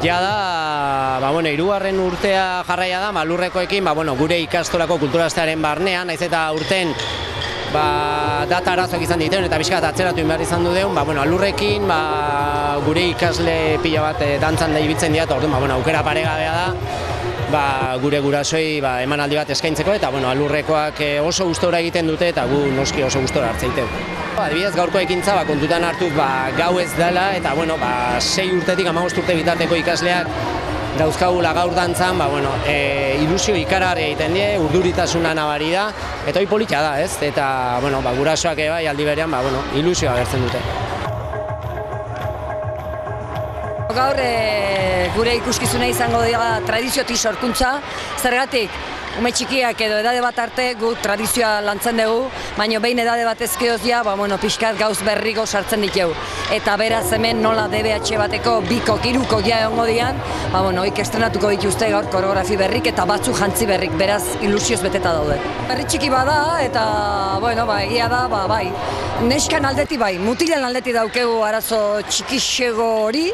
Ja da, hirugarren urtea jarraia da, Lurrekoekin, gure ikastolako kulturastearen barnean, naiz eta urten data arazoak izan dituen eta pixka atzeratu behar izan du deun, Lurrekin gure ikasle pila bat dantzan da ibiltzen dira, orduan aukera paregabea da, gure gurasoi emanaldi bat eskaintzeko eta Lurrekoak oso gustora egiten dute eta gu noski oso gustora hartzen dute. Adibidez, gaurko ekintza kontutan hartuz gau ez dela eta 6 urtetik 15 urte bitarteko ikasleak dauzkagula gaur dantzan, ilusio ikaragarria egiten die, urduritasuna nabari da, eta hori polita da, ez? Eta gurasoak aldi berean ilusioa agertzen dute. Gaur gure ikuskizuna izango dira tradiziotik sorkuntza, zergatik ume txikiak edo edade bat arte gu tradizioa lantzen dugu, baina behin edade bat ezkeoz ja, pixkat gauz berriko sartzen ditugu. Eta beraz hemen nola DBH bateko biko, hiruko ja egongo dian, hoik estrenatuko dituzte gaur koreografi berrik eta batzuk jantzi berrik, beraz ilusioz beteta daude. Berri txiki bada eta, egia da, bai. Neskan aldeti bai, mutilen aldeti daukegu arazo txikixego hori,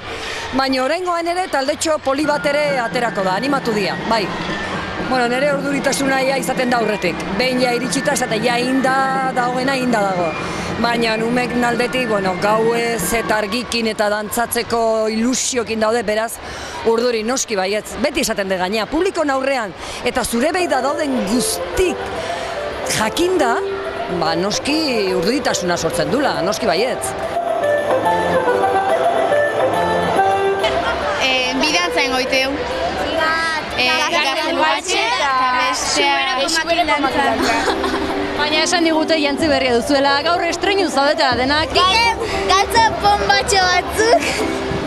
baina oraingoan ere taldetxo poli bat ere aterako da, animatu dira, bai. Nire urduritasuna izaten da aurretik. Behin ja iritsita esaten ja inda dagoena inda dago. Baina umek naldetik, gauez eta argikin eta dantzatzeko ilusiokin daude, beraz urduri noski baietz. Beti esaten de gainea, publiko aurrean eta zure behi da dauden guztik jakinda, noski urduritasuna sortzen dula, noski baietz. Bidantza engoiteu. Baina esan digute jantzi berria duzuela, gaur estreinu zaudetela denak. Galtza ponbatxo batzuk,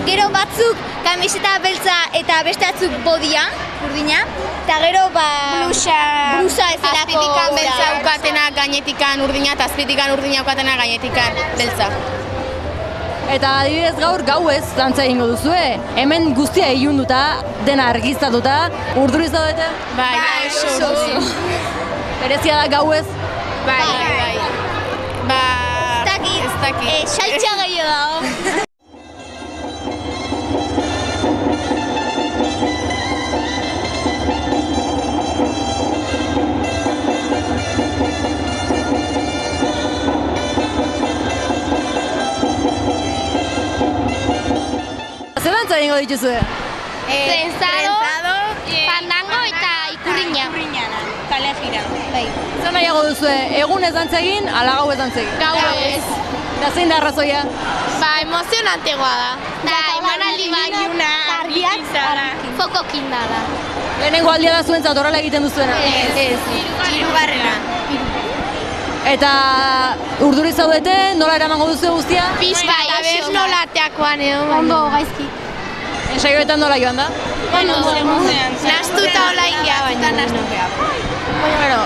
gero batzuk kamiseta beltza eta beste batzuk bodia, urdina, eta gero blusa ezerako azpitikan beltza ukatenak gainetikan urdina eta azpitikan urdina ukatenak gainetikan beltza. Eta adibidez gaur gauez dantza egingo duzue, hemen guztia ilunduta, dena argiztatuta, urduriz daudete? Bai, oso. Berezia da gauez? Bai. Ez dakit. Saltxa gehiago dago. Zer dantza egingo dituzue? Trenzado, fandango eta ikurriña. Kale jira. Zer nahiago duzue, egun ez dantza egin, ala gau ez dantza egin? Gauez. Eta zein da arrazoia? Emozionantegoa da. Da, emanaldi baiuna, fokokin da. Lehenengo aldia da zuentzat horrela egiten duzuena? Ez, hirugarrena. Eta urduriz zaudete, nola eramango duzu guztia? Bai, abez nola teakoan edo. Ondo, gaizki. Ensaioetan nola joan da? Ondo, nastuta hola ingia baina. Baina,